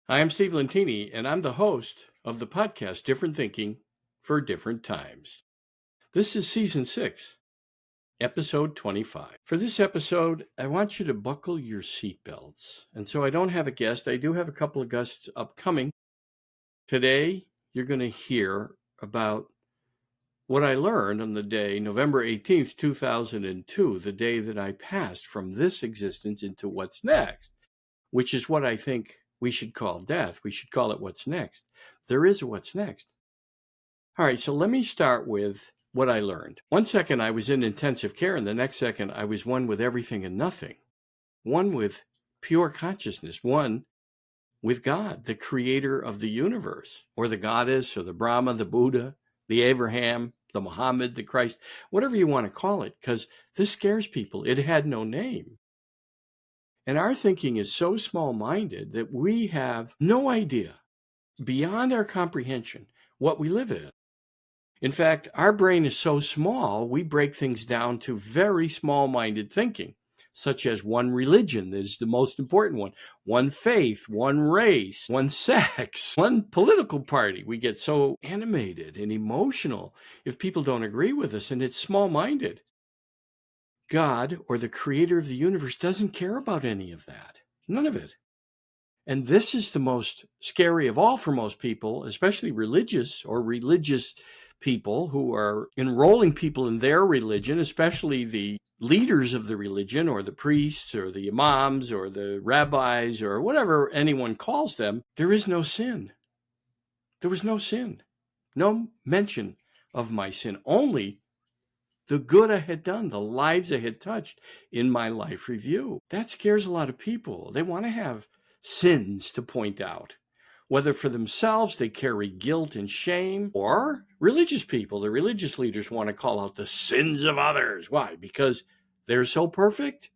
Hi, I'm Steve Lentini, and I'm the host of the podcast Different Thinking for Different Times. This is Season 6, Episode 25. For this episode, I want you to buckle your seatbelts. And so I don't have a guest. I do have a couple of guests upcoming. Today, you're going to hear about what I learned on the day, November 18th, 2002, the day that I passed from this existence into what's next, which is what I think we should call death. We should call it what's next. There is a what's next. All right, so let me start with what I learned. 1 second I was in intensive care, and the next second I was one with everything and nothing. One with pure consciousness, one with God, the creator of the universe, or the goddess, or the Brahma, the Buddha, the Abraham, the Muhammad, the Christ, whatever you want to call it, because this scares people. It had no name. And our thinking is so small-minded that we have no idea, beyond our comprehension, what we live in. In fact, our brain is so small, we break things down to very small-minded thinking, such as one religion is the most important one faith, one race, one sex, one political party. We get so animated and emotional if people don't agree with us, and it's small-minded. God, or the creator of the universe, doesn't care about any of that. None of it. And this is the most scary of all for most people, especially religious people who are enrolling people in their religion, especially the leaders of the religion, or the priests, or the imams, or the rabbis, or whatever anyone calls them. There is no sin. There was no sin. No mention of my sin. Only the good I had done, the lives I had touched in my life review. That scares a lot of people. They want to have sins to point out, whether for themselves they carry guilt and shame, or religious people, the religious leaders want to call out the sins of others. Why? Because they're so perfect?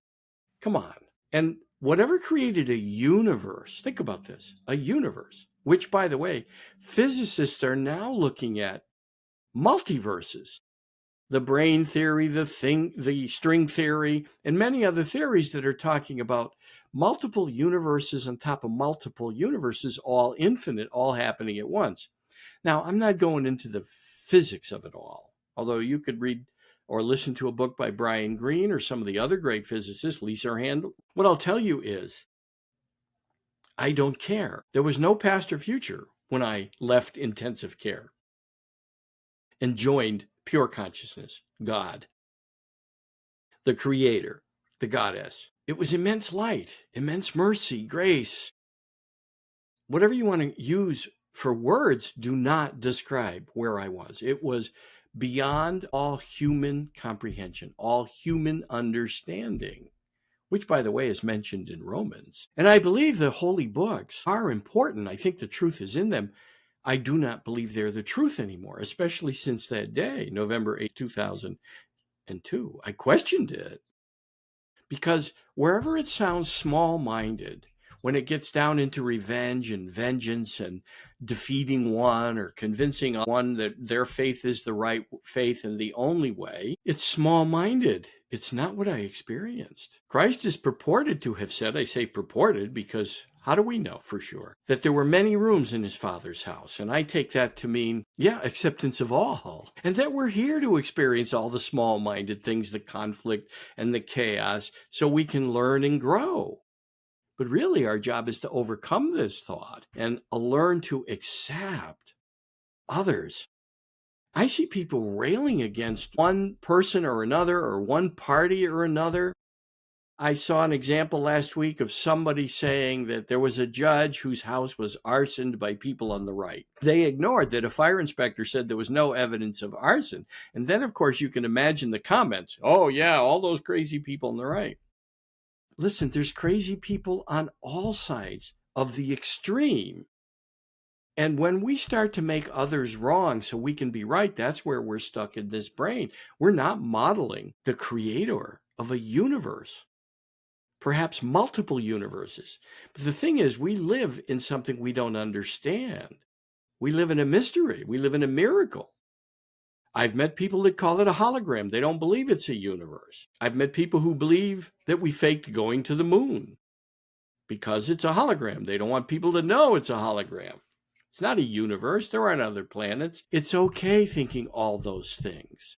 Come on. And whatever created a universe, think about this, a universe, which, by the way, physicists are now looking at multiverses. The brain theory, the string theory, and many other theories that are talking about multiple universes on top of multiple universes, all infinite, all happening at once. Now, I'm not going into the physics of it all, although you could read or listen to a book by Brian Greene or some of the other great physicists, Lisa Handel. What I'll tell you is, I don't care. There was no past or future when I left intensive care and joined pure consciousness, God, the creator, the goddess. It was immense light, immense mercy, grace. Whatever you want to use for words do not describe where I was. It was beyond all human comprehension, all human understanding, which, by the way, is mentioned in Romans. And I believe the holy books are important. I think the truth is in them. I do not believe they're the truth anymore, especially since that day, November 8, 2002. I questioned it because wherever it sounds small-minded, when it gets down into revenge and vengeance and defeating one or convincing one that their faith is the right faith and the only way, it's small-minded. It's not what I experienced. Christ is purported to have said, I say purported because how do we know for sure, that there were many rooms in his Father's house? And I take that to mean, acceptance of all. And that we're here to experience all the small-minded things, the conflict and the chaos, so we can learn and grow. But really, our job is to overcome this thought and learn to accept others. I see people railing against one person or another, or one party or another. I saw an example last week of somebody saying that there was a judge whose house was arsoned by people on the right. They ignored that a fire inspector said there was no evidence of arson. And then, of course, you can imagine the comments. Oh, yeah, all those crazy people on the right. Listen, there's crazy people on all sides of the extreme. And when we start to make others wrong so we can be right, that's where we're stuck in this brain. We're not modeling the creator of a universe, perhaps multiple universes. But the thing is, we live in something we don't understand. We live in a mystery. We live in a miracle. I've met people that call it a hologram. They don't believe it's a universe. I've met people who believe that we faked going to the moon. because it's a hologram. They don't want people to know it's a hologram. It's not a universe. There aren't other planets. It's okay thinking all those things.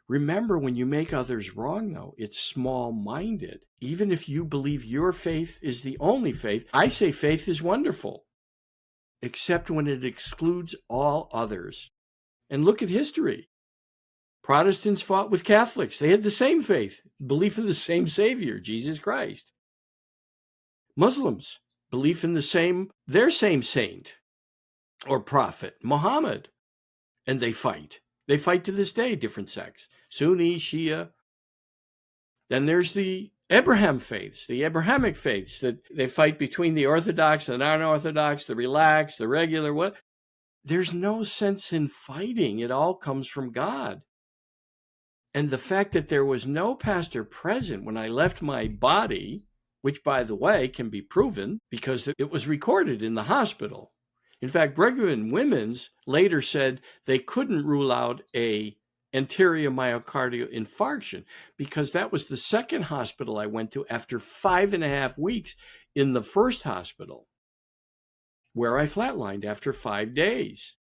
Remember, when you make others wrong, though, it's small-minded. Even if you believe your faith is the only faith, I say faith is wonderful, except when it excludes all others. And look at history. Protestants fought with Catholics. They had the same faith, belief in the same Savior, Jesus Christ. Muslims, belief in their same saint or prophet, Muhammad. And they fight. They fight to this day, different sects, Sunni, Shia. Then there's the Abrahamic faiths that they fight between the Orthodox and non-Orthodox, the relaxed, the regular, what? There's no sense in fighting. It all comes from God. And the fact that there was no pastor present when I left my body, which, by the way, can be proven because it was recorded in the hospital. In fact, Brigham and Women's later said they couldn't rule out a anterior myocardial infarction because that was the second hospital I went to after 5.5 weeks in the first hospital, where I flatlined after 5 days.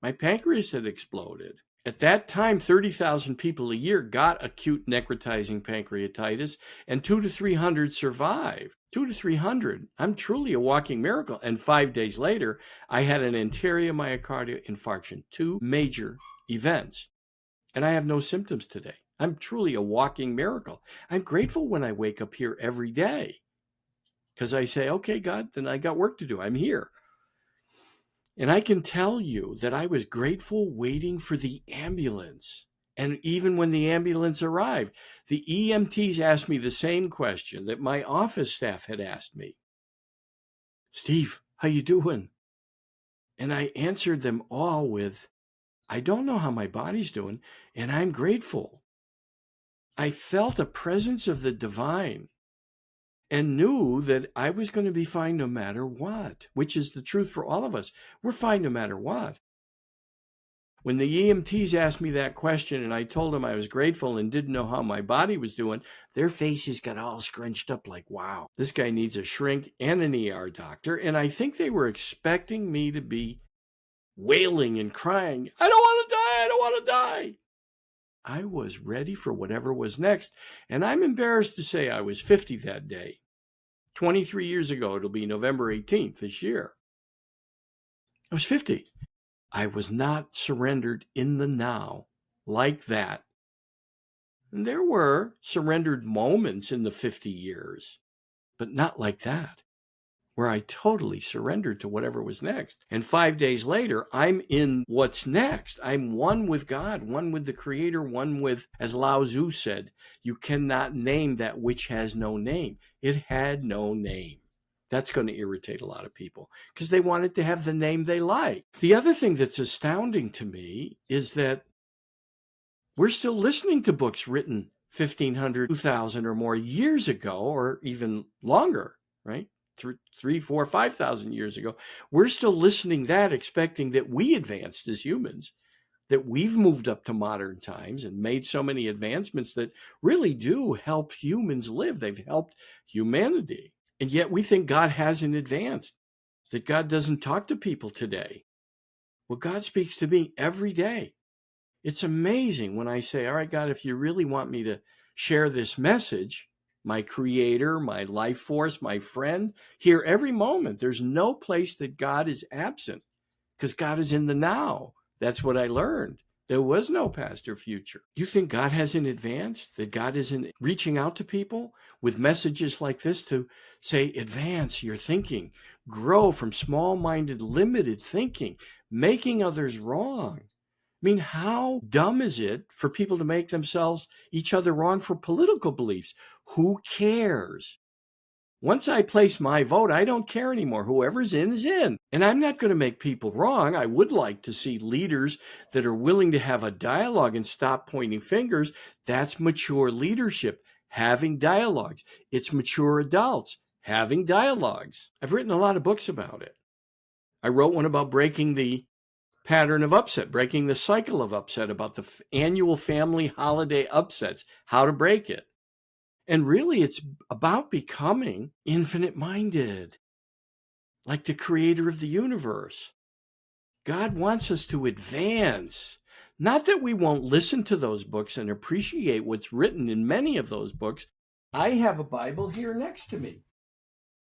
My pancreas had exploded. At that time, 30,000 people a year got acute necrotizing pancreatitis, and 200 to 300 survived. 200 to 300. I'm truly a walking miracle. And 5 days later, I had an anterior myocardial infarction, 2 major events. And I have no symptoms today. I'm truly a walking miracle. I'm grateful when I wake up here every day because I say, okay, God, then I got work to do. I'm here. And I can tell you that I was grateful waiting for the ambulance. And even when the ambulance arrived, the EMTs asked me the same question that my office staff had asked me. Steve, how you doing? And I answered them all with, I don't know how my body's doing, and I'm grateful. I felt a presence of the divine and knew that I was going to be fine no matter what, which is the truth for all of us. We're fine no matter what. When the EMTs asked me that question and I told them I was grateful and didn't know how my body was doing, their faces got all scrunched up like, wow, this guy needs a shrink and an ER doctor. And I think they were expecting me to be wailing and crying, I don't want to die, I don't want to die. I was ready for whatever was next. And I'm embarrassed to say I was 50 that day. 23 years ago, it'll be November 18th this year. I was 50. I was not surrendered in the now like that. And there were surrendered moments in the 50 years, but not like that, where I totally surrendered to whatever was next. And 5 days later, I'm in what's next. I'm one with God, one with the Creator, one with, as Lao Tzu said, you cannot name that which has no name. It had no name. That's going to irritate a lot of people because they want it to have the name they like. The other thing that's astounding to me is that we're still listening to books written 1,500, 2,000 or more years ago, or even longer, right? 3, 4, 5,000 years ago. We're still listening that, expecting that we advanced as humans, that we've moved up to modern times and made so many advancements that really do help humans live. They've helped humanity. And yet we think God hasn't advanced, that God doesn't talk to people today. Well, God speaks to me every day. It's amazing when I say, all right, God, if you really want me to share this message, my Creator, my life force, my friend, here every moment, there's no place that God is absent because God is in the now. That's what I learned. There was no past or future. Do you think God hasn't advanced? That God isn't reaching out to people with messages like this to say, advance your thinking, grow from small-minded, limited thinking, making others wrong. I mean, how dumb is it for people to make themselves, each other wrong for political beliefs? Who cares? Once I place my vote, I don't care anymore. Whoever's in is in. And I'm not going to make people wrong. I would like to see leaders that are willing to have a dialogue and stop pointing fingers. That's mature leadership, having dialogues. It's mature adults having dialogues. I've written a lot of books about it. I wrote one about breaking the pattern of upset, breaking the cycle of upset, about the annual family holiday upsets, how to break it. And really, it's about becoming infinite-minded, like the creator of the universe. God wants us to advance. Not that we won't listen to those books and appreciate what's written in many of those books. I have a Bible here next to me.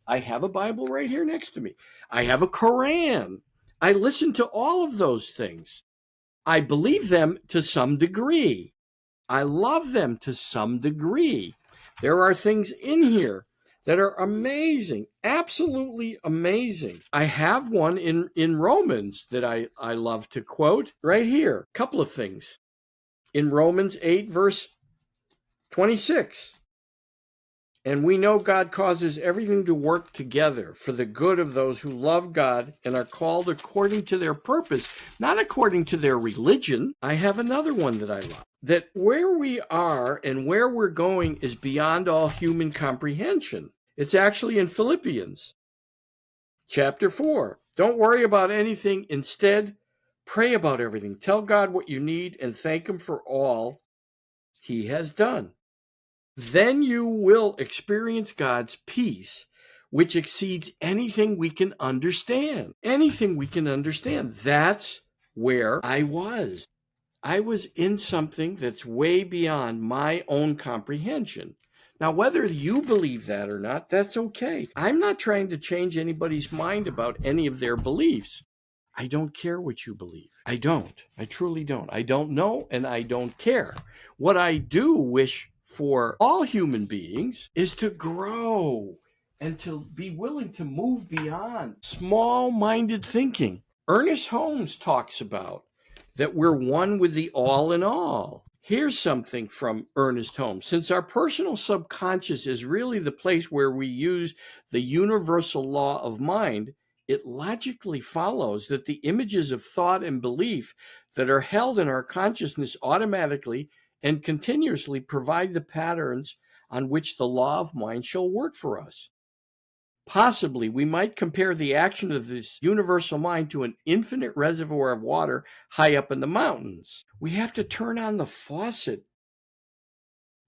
I have a Bible right here next to me. I have a Quran. I listen to all of those things. I believe them to some degree. I love them to some degree. There are things in here that are amazing, absolutely amazing. I have one in Romans that I love to quote right here. A couple of things. In Romans 8, verse 26. And we know God causes everything to work together for the good of those who love God and are called according to their purpose, not according to their religion. I have another one that I love. That where we are and where we're going is beyond all human comprehension. It's actually in Philippians chapter 4. Don't worry about anything. Instead, pray about everything. Tell God what you need and thank Him for all He has done. Then you will experience God's peace, which exceeds anything we can understand. Anything we can understand. That's where I was. I was in something that's way beyond my own comprehension. Now, whether you believe that or not, that's okay. I'm not trying to change anybody's mind about any of their beliefs. I don't care what you believe. I don't. I truly don't. I don't know, and I don't care. What I do wish for all human beings is to grow and to be willing to move beyond small-minded thinking. Ernest Holmes talks about that we're one with the all in all. Here's something from Ernest Holmes. Since our personal subconscious is really the place where we use the universal law of mind, it logically follows that the images of thought and belief that are held in our consciousness automatically and continuously provide the patterns on which the law of mind shall work for us. Possibly, we might compare the action of this universal mind to an infinite reservoir of water high up in the mountains. We have to turn on the faucet.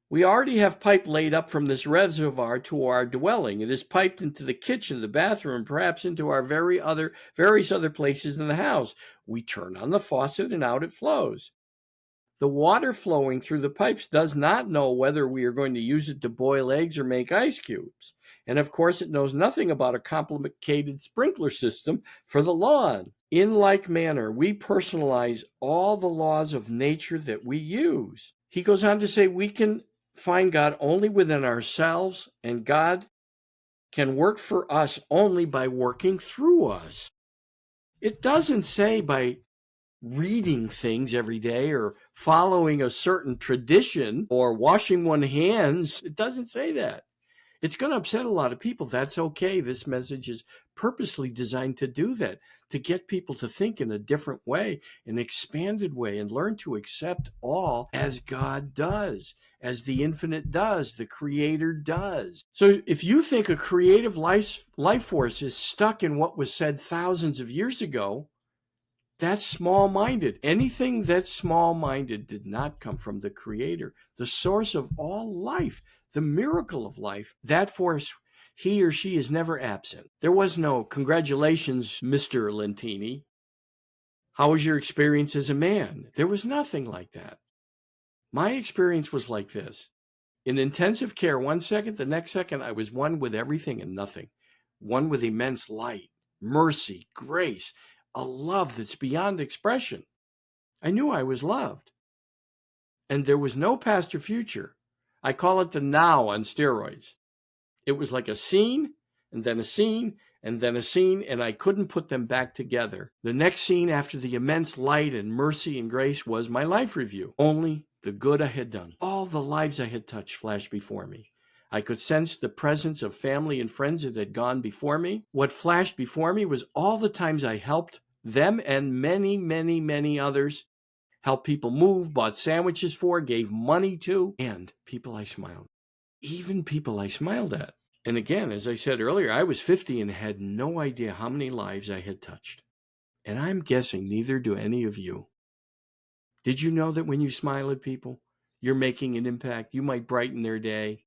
We already have pipe laid up from this reservoir to our dwelling. It is piped into the kitchen, the bathroom, and perhaps into our various other places in the house. We turn on the faucet and out it flows. The water flowing through the pipes does not know whether we are going to use it to boil eggs or make ice cubes. And of course, it knows nothing about a complicated sprinkler system for the lawn. In like manner, we personalize all the laws of nature that we use. He goes on to say we can find God only within ourselves, and God can work for us only by working through us. It doesn't say by reading things every day or following a certain tradition or washing one's hands. It doesn't say that. It's going to upset a lot of people. That's okay. This message is purposely designed to do that, to get people to think in a different way, an expanded way, and learn to accept all as God does, as the infinite does, the creator does. So if you think a creative life force is stuck in what was said thousands of years ago, that's small-minded. Anything that's small-minded did not come from the creator, the source of all life, the miracle of life. That force, he or she is never absent. There was no, congratulations, Mr. Lentini. How was your experience as a man? There was nothing like that. My experience was like this. In intensive care, 1 second, the next second, I was one with everything and nothing. One with immense light, mercy, grace, a love that's beyond expression. I knew I was loved. And there was no past or future. I call it the now on steroids. It was like a scene, and then a scene, and then a scene, and I couldn't put them back together. The next scene after the immense light and mercy and grace was my life review. Only the good I had done. All the lives I had touched flashed before me. I could sense the presence of family and friends that had gone before me. What flashed before me was all the times I helped them and many, many, many others, helped people move, bought sandwiches for, gave money to, and people I smiled. Even people I smiled at. And again, as I said earlier, I was 50 and had no idea how many lives I had touched. And I'm guessing neither do any of you. Did you know that when you smile at people, you're making an impact? You might brighten their day.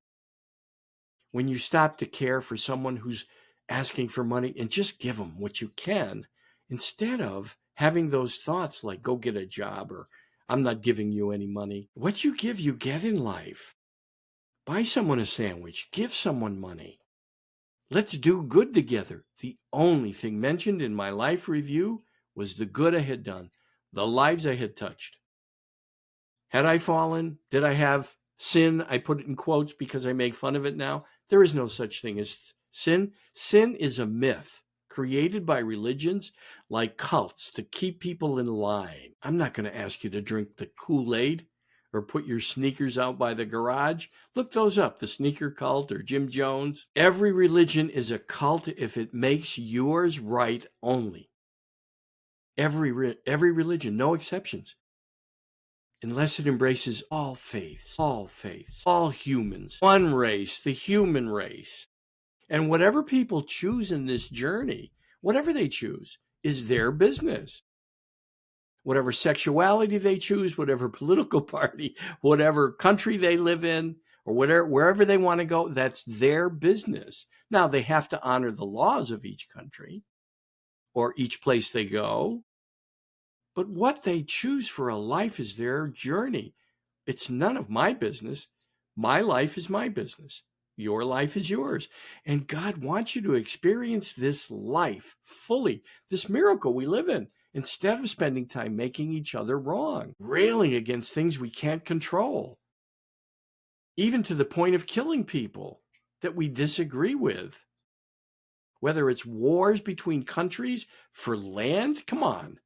when you stop to care for someone who's asking for money and just give them what you can, instead of having those thoughts like, go get a job, or I'm not giving you any money. What you give, you get in life. Buy someone a sandwich, give someone money. Let's do good together. The only thing mentioned in my life review was the good I had done, the lives I had touched. Had I fallen? Did I have sin? I put it in quotes because I make fun of it now. There is no such thing as sin. Sin is a myth created by religions like cults to keep people in line. I'm not going to ask you to drink the Kool-Aid or put your sneakers out by the garage. Look those up, the sneaker cult or Jim Jones. Every religion is a cult if it makes yours right only. Every religion, no exceptions. Unless it embraces all faiths, all humans, one race, the human race. And whatever people choose in this journey, whatever they choose, is their business. Whatever sexuality they choose, whatever political party, whatever country they live in, or wherever they want to go, that's their business. Now, they have to honor the laws of each country or each place they go. But what they choose for a life is their journey. It's none of my business. My life is my business. Your life is yours. And God wants you to experience this life fully, this miracle we live in, instead of spending time making each other wrong, railing against things we can't control, even to the point of killing people that we disagree with. Whether it's wars between countries for land, come on.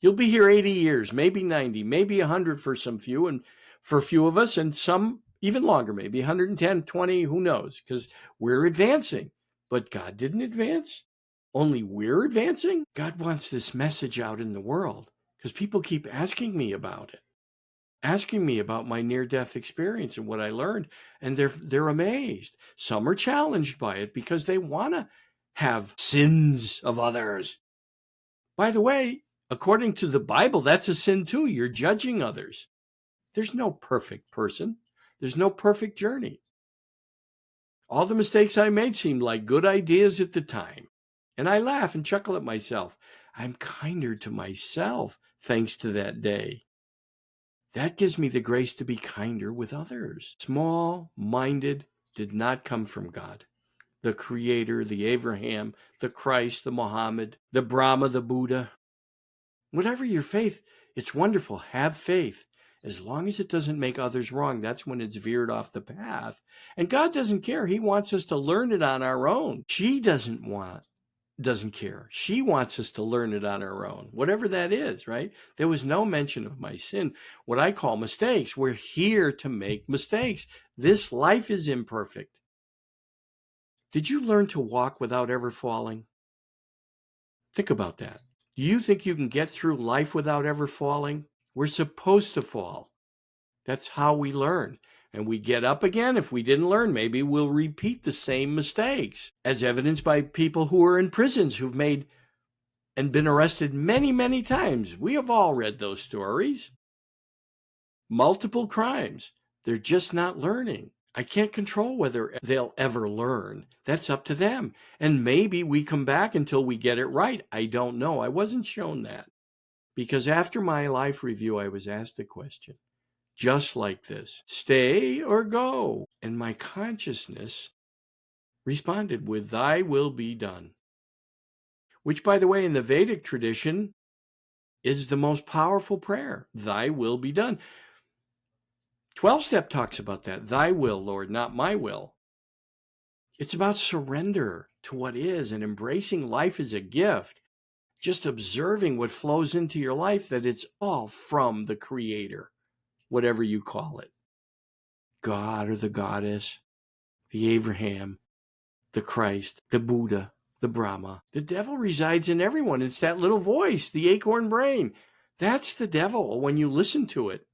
You'll be here 80 years, maybe 90, maybe 100 for some few, and for a few of us, and some even longer, maybe 110, 20, who knows, because we're advancing. But God didn't advance. Only we're advancing. God wants this message out in the world because people keep asking me about it, asking me about my near-death experience and what I learned, and they're amazed. Some are challenged by it because they want to have sins of others. By the way, according to the Bible, that's a sin too. You're judging others. There's no perfect person. There's no perfect journey. All the mistakes I made seemed like good ideas at the time. And I laugh and chuckle at myself. I'm kinder to myself thanks to that day. That gives me the grace to be kinder with others. Small-minded did not come from God. The Creator, the Abraham, the Christ, the Muhammad, the Brahma, the Buddha. Whatever your faith, it's wonderful. Have faith. As long as it doesn't make others wrong, that's when it's veered off the path. And God doesn't care. He wants us to learn it on our own. She doesn't care. She wants us to learn it on our own, whatever that is, right? There was no mention of my sin, what I call mistakes. We're here to make mistakes. This life is imperfect. Did you learn to walk without ever falling? Think about that. Do you think you can get through life without ever falling? We're supposed to fall. That's how we learn. And we get up again. If we didn't learn, maybe we'll repeat the same mistakes, as evidenced by people who are in prisons who've made and been arrested many, many times. We have all read those stories. Multiple crimes. They're just not learning. I can't control whether they'll ever learn. That's up to them. And maybe we come back until we get it right. I don't know. I wasn't shown that. Because after my life review, I was asked a question, just like this: stay or go? And my consciousness responded with, thy will be done. Which, by the way, in the Vedic tradition is the most powerful prayer. Thy will be done. 12-step talks about that. Thy will, Lord, not my will. It's about surrender to what is and embracing life as a gift. Just observing what flows into your life, that it's all from the Creator, whatever you call it. God or the Goddess, the Abraham, the Christ, the Buddha, the Brahma. The devil resides in everyone. It's that little voice, the acorn brain. That's the devil when you listen to it.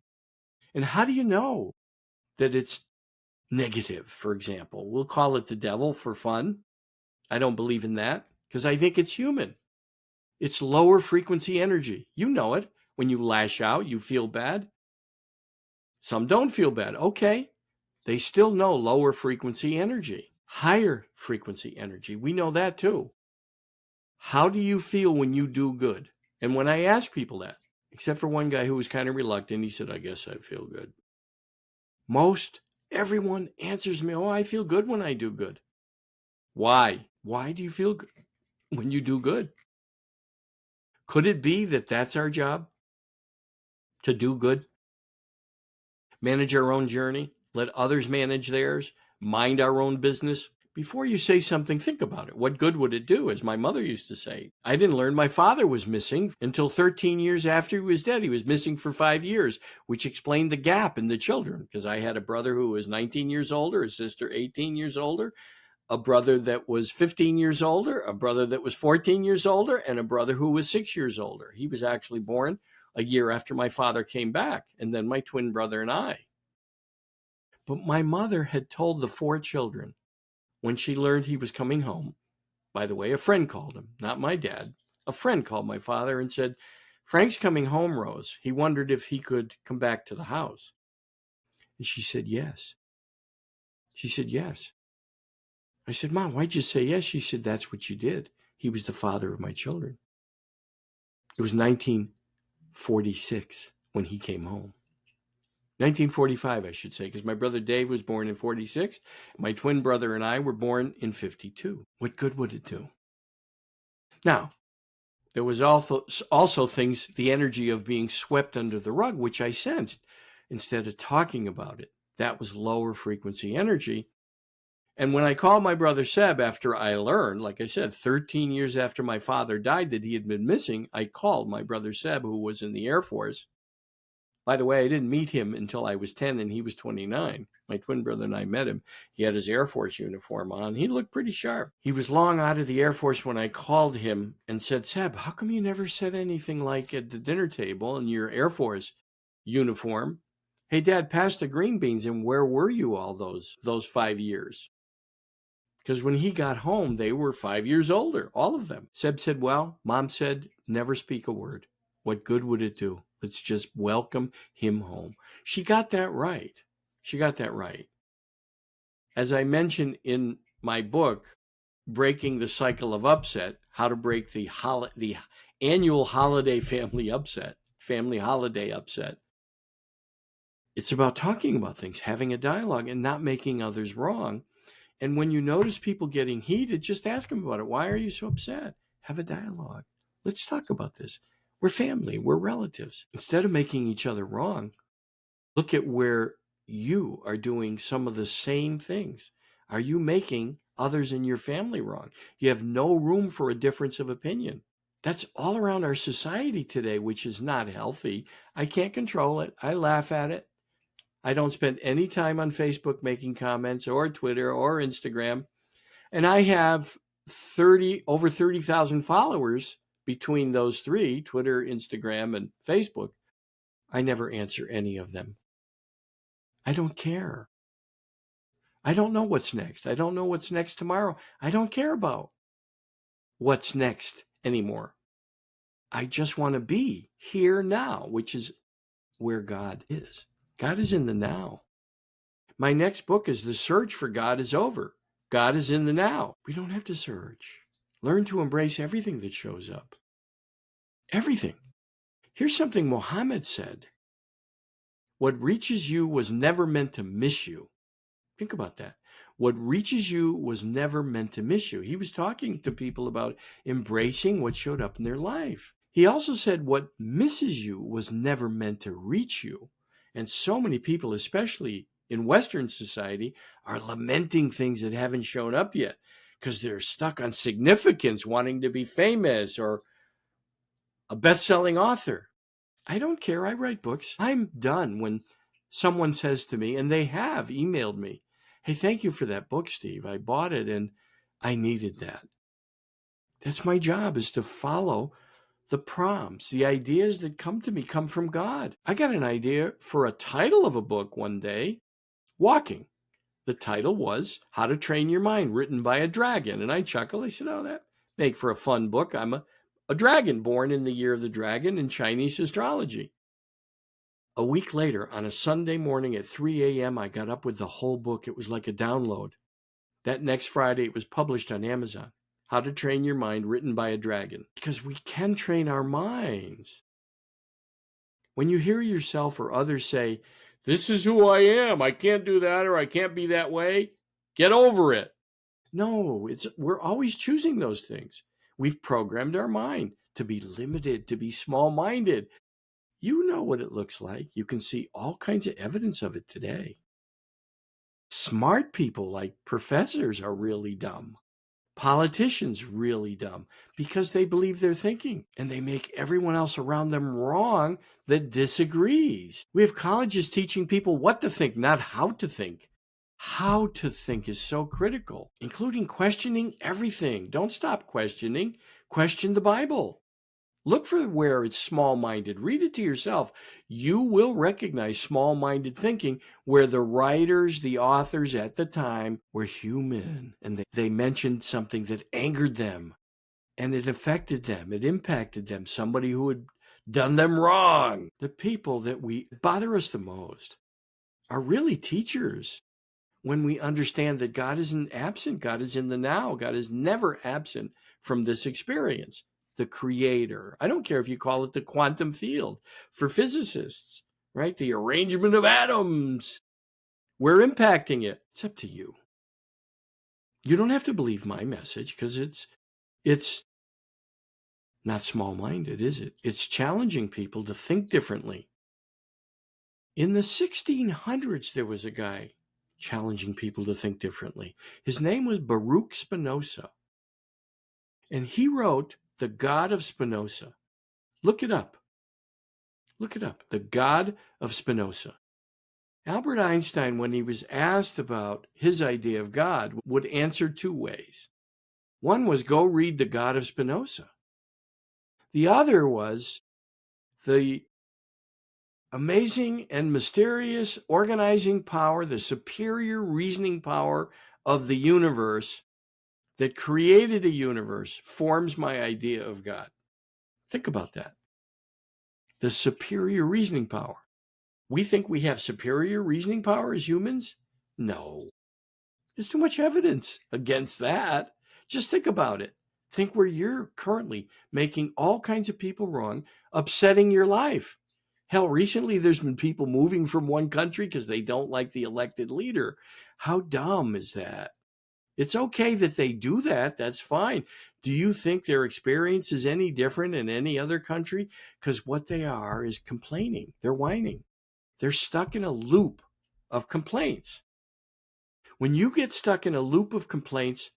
And how do you know that it's negative, for example? We'll call it the devil for fun. I don't believe in that because I think it's human. It's lower frequency energy. You know it. When you lash out, you feel bad. Some don't feel bad. Okay. They still know lower frequency energy. higher frequency energy. We know that too. How do you feel when you do good? And when I ask people that, except for one guy who was kind of reluctant, he said, I guess I feel good. Everyone answers me, oh, I feel good when I do good. Why? Why do you feel good when you do good? Could it be that that's our job? To do good? Manage our own journey? Let others manage theirs? Mind our own business? Before you say something, think about it. What good would it do? As my mother used to say, I didn't learn my father was missing until 13 years after he was dead. He was missing for 5 years, which explained the gap in the children, because I had a brother who was 19 years older, a sister 18 years older, a brother that was 15 years older, a brother that was 14 years older, and a brother who was 6 years older. He was actually born a year after my father came back, and then my twin brother and I. But my mother had told the 4 children, when she learned he was coming home, by the way, a friend called him, not my dad. A friend called my father and said, Frank's coming home, Rose. He wondered if he could come back to the house. And she said, yes. She said, yes. I said, Mom, why'd you say yes? She said, that's what you did. He was the father of my children. It was 1946 when he came home. 1945, I should say, because my brother Dave was born in 46. My twin brother and I were born in 52. What good would it do? Now, there was also things, the energy of being swept under the rug, which I sensed instead of talking about it. That was lower frequency energy. And when I called my brother Seb after I learned, like I said, 13 years after my father died, that he had been missing, I called my brother Seb, who was in the Air Force. By the way, I didn't meet him until I was 10 and he was 29. My twin brother and I met him. He had his Air Force uniform on. He looked pretty sharp. He was long out of the Air Force when I called him and said, Seb, how come you never said anything like at the dinner table in your Air Force uniform? Hey, Dad, pass the green beans, and where were you all those 5 years? Because when he got home, they were 5 years older, all of them. Seb said, well, Mom said, never speak a word. What good would it do? Let's just welcome him home. She got that right. She got that right. As I mentioned in my book, Breaking the Cycle of Upset, how to break the annual holiday family holiday upset. It's about talking about things, having a dialogue, and not making others wrong. And when you notice people getting heated, just ask them about it. Why are you so upset? Have a dialogue. Let's talk about this. We're family. We're relatives. Instead of making each other wrong, look at where you are doing some of the same things. Are you making others in your family wrong? You have no room for a difference of opinion. That's all around our society today, which is not healthy. I can't control it. I laugh at it. I don't spend any time on Facebook making comments or Twitter or Instagram. And I have over 30,000 followers between those three, Twitter, Instagram, and Facebook. I never answer any of them. I don't care. I don't know what's next. I don't know what's next tomorrow. I don't care about what's next anymore. I just want to be here now, which is where God is. God is in the now. My next book is The Search for God is Over. God is in the now. We don't have to search. Learn to embrace everything that shows up. Everything. Here's something Muhammad said. What reaches you was never meant to miss you. Think about that. What reaches you was never meant to miss you. He was talking to people about embracing what showed up in their life. He also said what misses you was never meant to reach you. And so many people, especially in Western society, are lamenting things that haven't shown up yet because they're stuck on significance, wanting to be famous or a best-selling author. I don't care. I write books. I'm done when someone says to me, and they have emailed me, hey, thank you for that book, Steve. I bought it and I needed that. That's my job, is to follow the prompts. The ideas that come to me come from God. I got an idea for a title of a book one day, Walking. The title was How to Train Your Mind, written by a dragon. And I chuckled. I said, oh, that make for a fun book. I'm a dragon born in the year of the dragon in Chinese astrology. A week later, on a Sunday morning at 3 a.m., I got up with the whole book. It was like a download. That next Friday, it was published on Amazon. How to Train Your Mind, written by a dragon. Because we can train our minds. When you hear yourself or others say, "This is who I am, I can't do that or I can't be that way," get over it. No, we're always choosing those things. We've programmed our mind to be limited, to be small-minded. You know what it looks like. You can see all kinds of evidence of it today. Smart people like professors are really dumb. Politicians really dumb because they believe they're thinking and they make everyone else around them wrong that disagrees. We have colleges teaching people what to think, not how to think. How to think is so critical, including questioning everything. Don't stop questioning. Question the Bible. Look for where it's small-minded. Read it to yourself. You will recognize small-minded thinking where the writers, the authors at the time were human and they mentioned something that angered them and it affected them. It impacted them. Somebody who had done them wrong. The people that bother us the most are really teachers. When we understand that God isn't absent, God is in the now. God is never absent from this experience. The creator. I don't care if you call it the quantum field for physicists, right? The arrangement of atoms. We're impacting it. It's up to you. You don't have to believe my message because it's not small-minded, is it? It's challenging people to think differently. In the 1600s, there was a guy challenging people to think differently. His name was Baruch Spinoza. And he wrote The God of Spinoza. Look it up. Look it up. The God of Spinoza. Albert Einstein, when he was asked about his idea of God, would answer two ways. One was go read The God of Spinoza. The other was the amazing and mysterious organizing power, the superior reasoning power of the universe that created a universe forms my idea of God. Think about that. The superior reasoning power. We think we have superior reasoning power as humans? No. There's too much evidence against that. Just think about it. Think where you're currently making all kinds of people wrong, upsetting your life. Hell, recently there's been people moving from one country because they don't like the elected leader. How dumb is that? It's okay that they do that. That's fine. Do you think their experience is any different in any other country? Because what they are is complaining. They're whining. They're stuck in a loop of complaints. When you get stuck in a loop of complaints,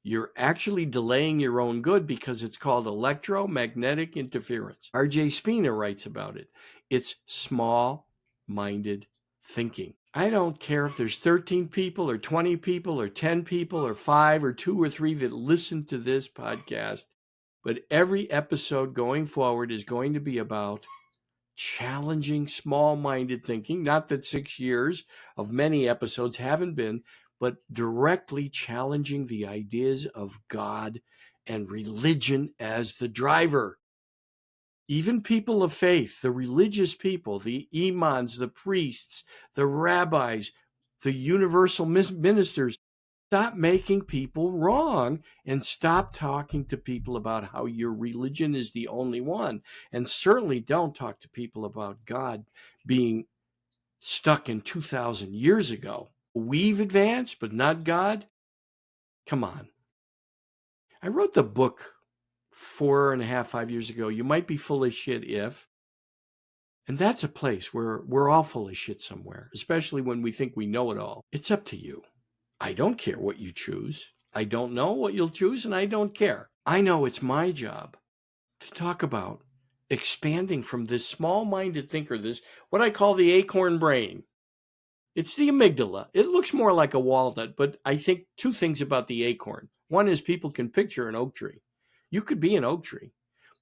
you're actually delaying your own good because it's called electromagnetic interference. R.J. Spina writes about it. It's small-minded thinking. I don't care if there's 13 people or 20 people or 10 people or 5 or 2 or 3 that listen to this podcast, but every episode going forward is going to be about challenging small-minded thinking. Not that 6 years of many episodes haven't been, but directly challenging the ideas of God and religion as the driver. Even people of faith, the religious people, the imams, the priests, the rabbis, the universal ministers, stop making people wrong and stop talking to people about how your religion is the only one. And certainly don't talk to people about God being stuck in 2,000 years ago. We've advanced, but not God? Come on. I wrote the book 4.5, 5 years ago. You might be full of shit if. And that's a place where we're all full of shit somewhere, especially when we think we know it all. It's up to you. I don't care what you choose. I don't know what you'll choose, and I don't care. I know it's my job to talk about expanding from this small-minded thinker, this what I call the acorn brain. It's the amygdala. It looks more like a walnut, but I think two things about the acorn. One is people can picture an oak tree. You could be an oak tree,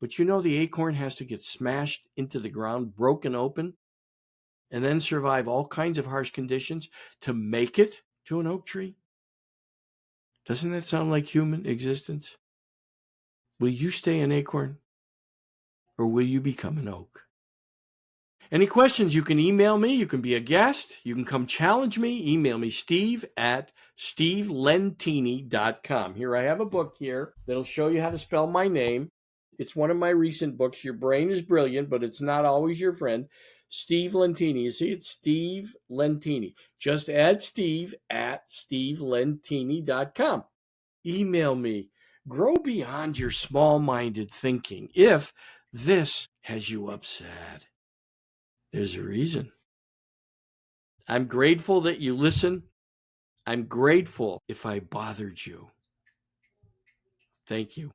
but you know the acorn has to get smashed into the ground, broken open, and then survive all kinds of harsh conditions to make it to an oak tree? Doesn't that sound like human existence? Will you stay an acorn or will you become an oak? Any questions, you can email me. You can be a guest. You can come challenge me. Email me, steve@stevelentini.com. Here, I have a book here that'll show you how to spell my name. It's one of my recent books. Your brain is brilliant, but it's not always your friend. Steve Lentini. You see, it's Steve Lentini. Just add steve@stevelentini.com. Email me. Grow beyond your small-minded thinking. If this has you upset, there's a reason. I'm grateful that you listen. I'm grateful if I bothered you. Thank you.